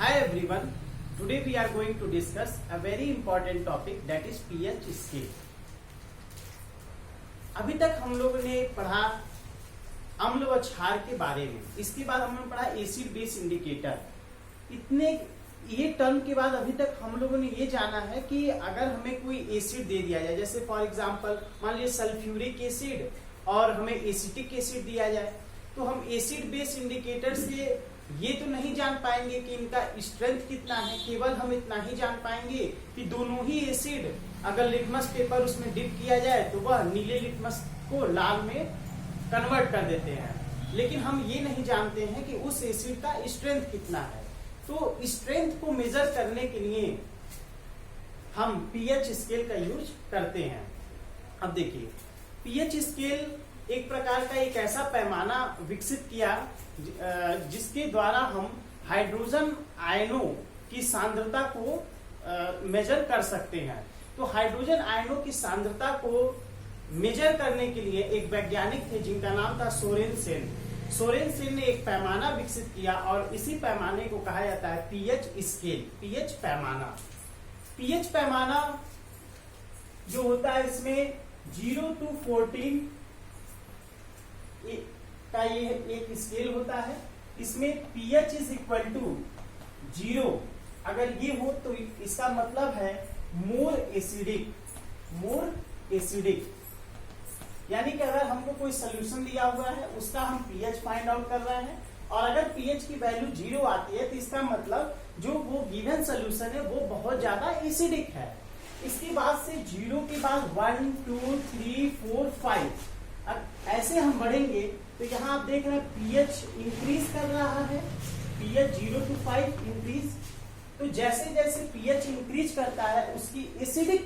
Hi everyone, today we are going to discuss a very important topic that is pH scale. अभी तक हम लोगों ने पढ़ा अम्ल व क्षार के बारे में, इसके बाद हमने पढ़ा एसिड बेस इंडिकेटर। इतने ये टर्म के बाद अभी तक हम लोगों ने ये जाना है कि अगर हमें कोई एसिड दे दिया जाए, जैसे फॉर एग्जांपल मान लीजिए सल्फ्यूरिक एसिड और हमें एसिटिक एसिड दिया जाए, तो हम एसिड बेस इंडिकेटर से ये तो नहीं जान पाएंगे कि इनका स्ट्रेंथ कितना है। केवल हम इतना ही जान पाएंगे कि दोनों ही एसिड अगर लिटमस पेपर उसमें डिप किया जाए तो वह नीले लिटमस को लाल में कन्वर्ट कर देते हैं, लेकिन हम ये नहीं जानते हैं कि उस एसिड का स्ट्रेंथ कितना है। तो स्ट्रेंथ को मेजर करने के लिए हम पीएच स्केल का यूज करते हैं। अब देखिए, पीएच स्केल एक प्रकार का एक ऐसा पैमाना विकसित किया जिसके द्वारा हम हाइड्रोजन आयनों की सांद्रता को मेजर कर सकते हैं। तो हाइड्रोजन आयनों की सांद्रता को मेजर करने के लिए एक वैज्ञानिक थे जिनका नाम था सोरेनसेन। सोरेनसेन ने एक पैमाना विकसित किया और इसी पैमाने को कहा जाता है पीएच स्केल, पीएच पैमाना। पीएच पैमाना जो होता है इसमें 0 to 14 का ये एक स्केल होता है। इसमें pH इज इक्वल टू 0 अगर ये हो तो इसका मतलब है मोर एसिडिक, यानी कि अगर हमको कोई सोल्यूशन दिया हुआ है उसका हम pH फाइंड आउट कर रहे हैं और अगर pH की वैल्यू 0 आती है तो इसका मतलब जो वो गिवन सोल्यूशन है वो बहुत ज्यादा एसिडिक है। इसके बाद से 0 के बाद 1 2 3 4 5 अब ऐसे हम बढ़ेंगे तो यहाँ आप देख रहे हैं pH इंक्रीज कर रहा है, pH 0 to 5 इंक्रीज। तो जैसे जैसे pH इंक्रीज करता है उसकी एसिडिक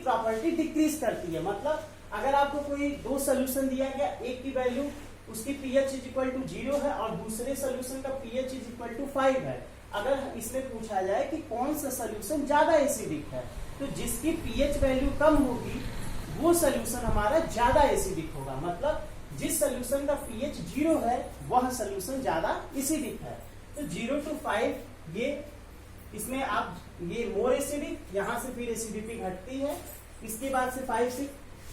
प्रॉपर्टी डिक्रीज करती है। मतलब अगर आपको कोई दो सोल्यूशन दिया गया, एक की वैल्यू उसकी pH इज इक्वल टू 0 है और दूसरे सोल्यूशन का pH इज इक्वल टू 5 है, अगर इसमें पूछा जाए कि कौन सा सोल्यूशन ज्यादा एसिडिक है तो जिसकी pH वैल्यू कम होगी वो सोल्यूशन हमारा ज्यादा एसिडिक होगा। मतलब जिस सोल्यूशन का pH 0 है वह सोल्यूशन ज्यादा एसिडिक है। तो 0 to 5 ये इसमें आप ये मोर एसिडिक, यहाँ से फिर एसिडिटी घटती है। इसके बाद से 5 6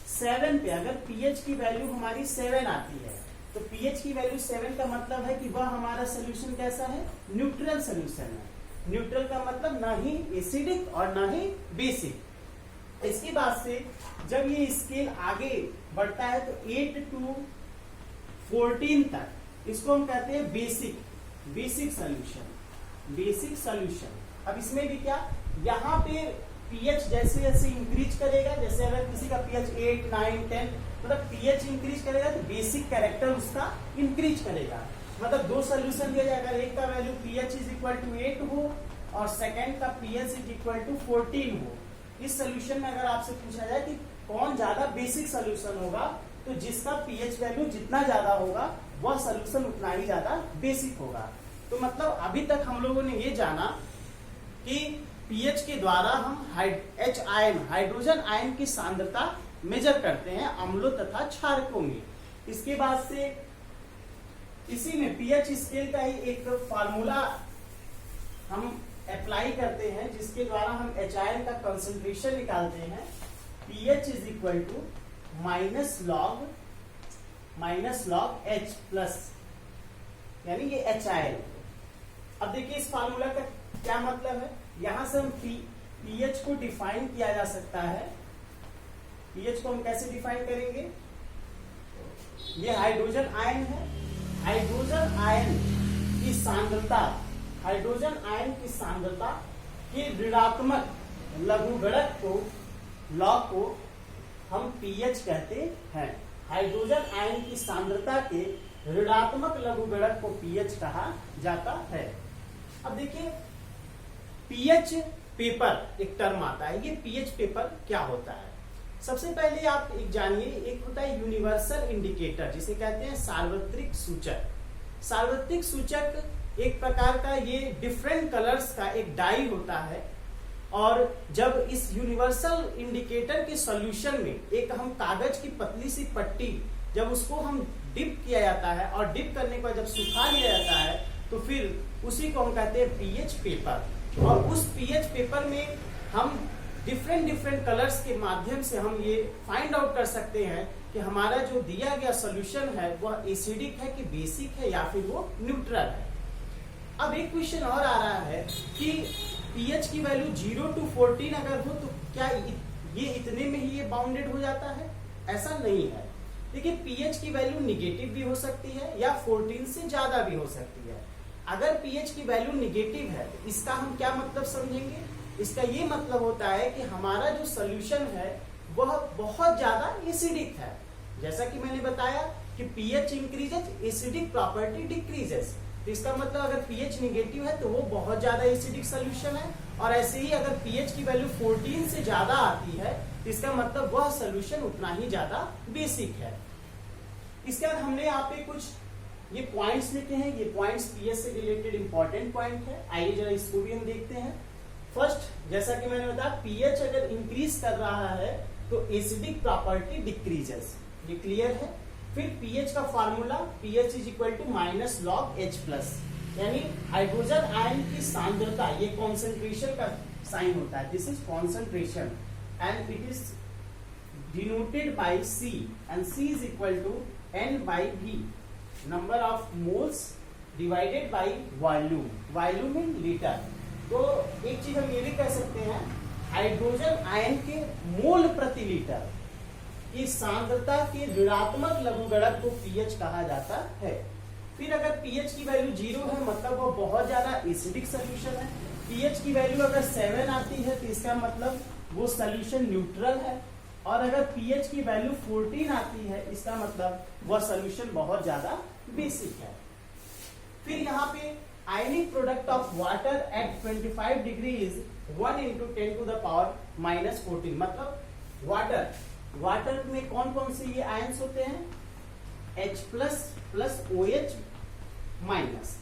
7 पे अगर pH की वैल्यू हमारी 7 आती है तो pH की वैल्यू 7 का मतलब है कि वह हमारा सोल्यूशन कैसा है, न्यूट्रल सोल्यूशन है। न्यूट्रल का मतलब ना ही एसिडिक और ना ही बेसिक। इसके बाद से जब ये स्केल आगे बढ़ता है तो 8 to 14 तक इसको हम कहते हैं बेसिक सोल्यूशन। अब इसमें भी क्या, यहाँ पे pH जैसे जैसे इंक्रीज करेगा, जैसे अगर किसी का pH 8 9 10 मतलब pH इंक्रीज करेगा तो बेसिक कैरेक्टर उसका इंक्रीज करेगा। मतलब दो सोल्यूशन दिया जाएगा, एक का value pH is equal to 8 हो और सेकेंड का pH इज इक्वल टू 14 हो। इस सोल्यूशन में अगर आपसे पूछा जाए कि कौन ज्यादा बेसिक सोल्यूशन होगा तो जिसका pH वैल्यू जितना ज्यादा होगा वह सोल्यूशन उतना ही ज्यादा बेसिक होगा। तो मतलब अभी तक हम लोगों ने ये जाना कि pH के द्वारा हम H आयन, हाइड्रोजन आयन की सांद्रता मेजर करते हैं अम्लों तथा क्षारकों में। इसके बाद से इसी में pH स्केल का ही एक फार्मूला हम अप्लाई करते हैं जिसके द्वारा हम H आयन का कंसंट्रेशन निकालते हैं। pH is equal to minus log H plus, यानी ये H आयन। अब देखिए इस फार्मूला का क्या मतलब है, यहां से हम pH को डिफाइन किया जा सकता है। pH को हम कैसे डिफाइन करेंगे, ये हाइड्रोजन आयन है, हाइड्रोजन आयन की सांद्रता के ऋणात्मक लघुगणक को लॉग को हम pH कहते हैं। हाइड्रोजन आयन की सांद्रता के ऋणात्मक लघुगणक को pH कहा जाता है। अब देखिए pH पेपर एक टर्म आता है, ये pH पेपर क्या होता है। सबसे पहले आप एक जानिए, एक होता है यूनिवर्सल इंडिकेटर जिसे कहते हैं सार्वत्रिक सूचक। सार्वत्रिक सूचक एक प्रकार का ये डिफरेंट कलर्स का एक डाई होता है और जब इस यूनिवर्सल इंडिकेटर के सॉल्यूशन में एक हम कागज की पतली सी पट्टी जब उसको हम डिप किया जाता है और डिप करने के बाद जब सुखा लिया जाता है तो फिर उसी को हम कहते हैं पीएच पेपर। और उस पीएच पेपर में हम डिफरेंट कलर्स के माध्यम से हम ये फाइंड आउट कर सकते हैं कि हमारा जो दिया गया सोल्यूशन है वह एसिडिक है कि बेसिक है या फिर वो न्यूट्रल है। अब एक क्वेश्चन और आ रहा है कि पीएच की वैल्यू 0 to 14 अगर हो तो क्या ये इतने में ही ये बाउंडेड हो जाता है? ऐसा नहीं है। देखिए पीएच की वैल्यू निगेटिव भी हो सकती है या 14 से ज्यादा भी हो सकती है। अगर पीएच की वैल्यू निगेटिव है तो इसका हम क्या मतलब समझेंगे? इसका ये मतलब होता है कि हमारा जो सोल्यूशन है वह बहुत ज्यादा एसिडिक है। जैसा कि मैंने बताया कि pH increases, acidic property decreases. तो इसका मतलब अगर पीएच निगेटिव है तो वो बहुत ज्यादा एसिडिक सोल्यूशन है, और ऐसे ही अगर पीएच की वैल्यू 14 से ज्यादा आती है तो इसका मतलब वह सोल्यूशन उतना ही ज्यादा बेसिक है। इसके बाद हमने यहाँ पे कुछ ये पॉइंट्स लिखे हैं। ये पॉइंट्स पीएच से रिलेटेड इंपॉर्टेंट पॉइंट है। आइए जरा इसको भी हम देखते हैं। फर्स्ट, जैसा कि मैंने बताया, पीएच अगर इंक्रीज कर रहा है तो एसिडिक प्रॉपर्टी डिक्रीजेस, ये क्लियर है। फिर पीएच का formula pH is equal to minus log H plus, यानी हाइड्रोजन आयन की सांद्रता, ये कॉन्सेंट्रेशन का साइन होता है। This is concentration and it is denoted by C, and C is equal to N by V, number of moles divided by volume, volume in litre. तो एक चीज हम ये भी कह सकते हैं, हाइड्रोजन आयन के मोल प्रति लीटर इस सांद्रता के ऋणात्मक लघुगणक को पीएच कहा जाता है। फिर अगर पीएच की वैल्यू 0 है मतलब वो बहुत ज्यादा एसिडिक सोल्यूशन है। पीएच की वैल्यू अगर 7 आती है तो इसका मतलब वो सोल्यूशन न्यूट्रल है, और अगर पीएच की वैल्यू 14 आती है इसका मतलब वह सोल्यूशन बहुत ज्यादा बेसिक है। फिर यहाँ पे ionic product of water at 25 degree is 1 × 10 to the power -14, मतलब वाटर में कौन कौन से ये आयंस होते हैं? H plus OH minus,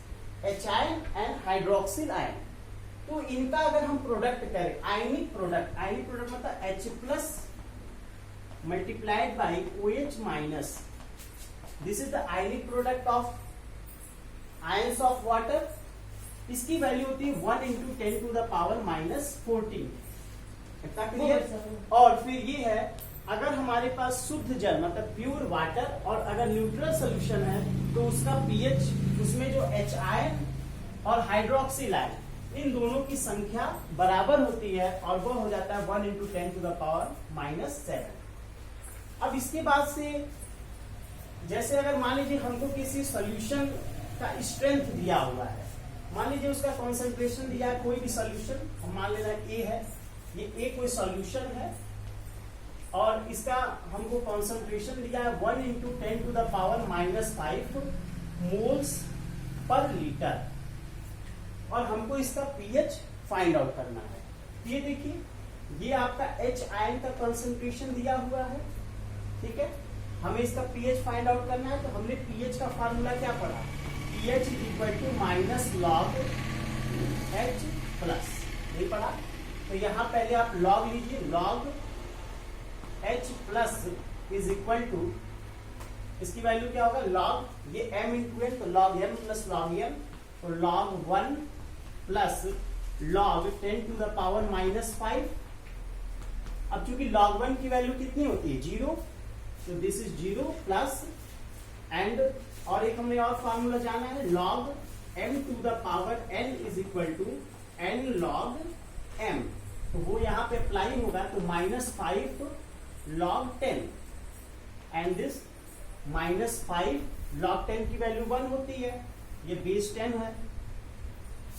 H ion and hydroxyl ion. तो इनका अगर हम प्रोडक्ट करें, आयनिक प्रोडक्ट मतलब H plus multiplied by OH minus, this is the ionic product of ions of water. इसकी वैल्यू होती है 1 × 10 to the power -14। इतना क्लियर? और फिर ये है, अगर हमारे पास शुद्ध जल मतलब प्योर वाटर और अगर न्यूट्रल सोल्यूशन है तो उसका पीएच, उसमें जो H आयन और हाइड्रोक्सिल आयन इन दोनों की संख्या बराबर होती है और वो हो जाता है 1 × 10 to the power -7। अब इसके बाद से जैसे अगर मान लीजिए हमको किसी सोल्यूशन का स्ट्रेंथ दिया हुआ है, मान लीजिए उसका कॉन्सेंट्रेशन दिया है, कोई भी सोल्यूशन हम मान लेना A है, ये A कोई सोल्यूशन है और इसका हमको कॉन्सेंट्रेशन दिया है 1 × 10 to the power -5 moles per litre, और हमको इसका पीएच फाइंड आउट करना है। ये देखिए, ये आपका H आयन का कॉन्सेंट्रेशन दिया हुआ है, ठीक है। हमें इसका पीएच फाइंड आउट करना है, तो हमने पीएच का फार्मूला क्या पढ़ा? pH is equal to minus log H plus, नहीं पढ़ा? तो यहाँ पहले आप लॉग लीजिए, log H plus is equal to, इसकी वैल्यू क्या होगा? लॉग ये m × n, तो log m plus log n, तो log 1 plus log 10 to the power -5। अब चूंकि log 1 की वैल्यू कितनी होती है? 0, तो दिस इज 0 प्लस एंड, और एक हमने और फॉर्मूला जाना है, log m to the power n is equal to n log m, तो वो यहाँ पे अप्लाई होगा, तो -5 log 10 एंड दिस -5 log 10 की वैल्यू 1 होती है, ये बेस 10 है,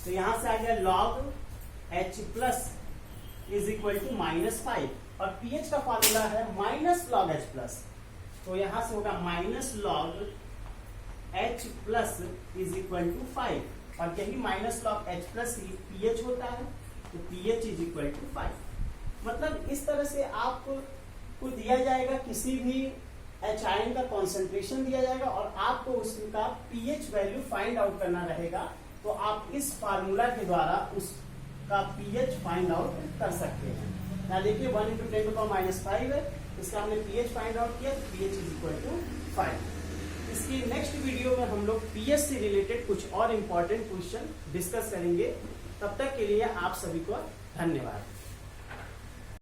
तो यहां से आ गया log H plus is equal to -5, और pH का फॉर्मूला है माइनस लॉग H प्लस, तो यहां से होगा minus log H plus is equal to 5, और यही minus log H plus pH होता है, तो pH इज इक्वल टू 5। मतलब इस तरह से आपको दिया जाएगा, किसी भी H आयन का कॉन्सेंट्रेशन दिया जाएगा और आपको उसका pH वैल्यू फाइंड आउट करना रहेगा, तो आप इस फार्मूला के द्वारा उसका pH फाइंड आउट कर सकते हैं। यहाँ देखिए 1 × 10 to the power -5 है, इसका हमने pH फाइंड आउट किया, तो pH इज इक्वल टू 5। इसके नेक्स्ट वीडियो में हम लोग पीएच से रिलेटेड कुछ और इम्पोर्टेंट क्वेश्चन डिस्कस करेंगे। तब तक के लिए आप सभी को धन्यवाद।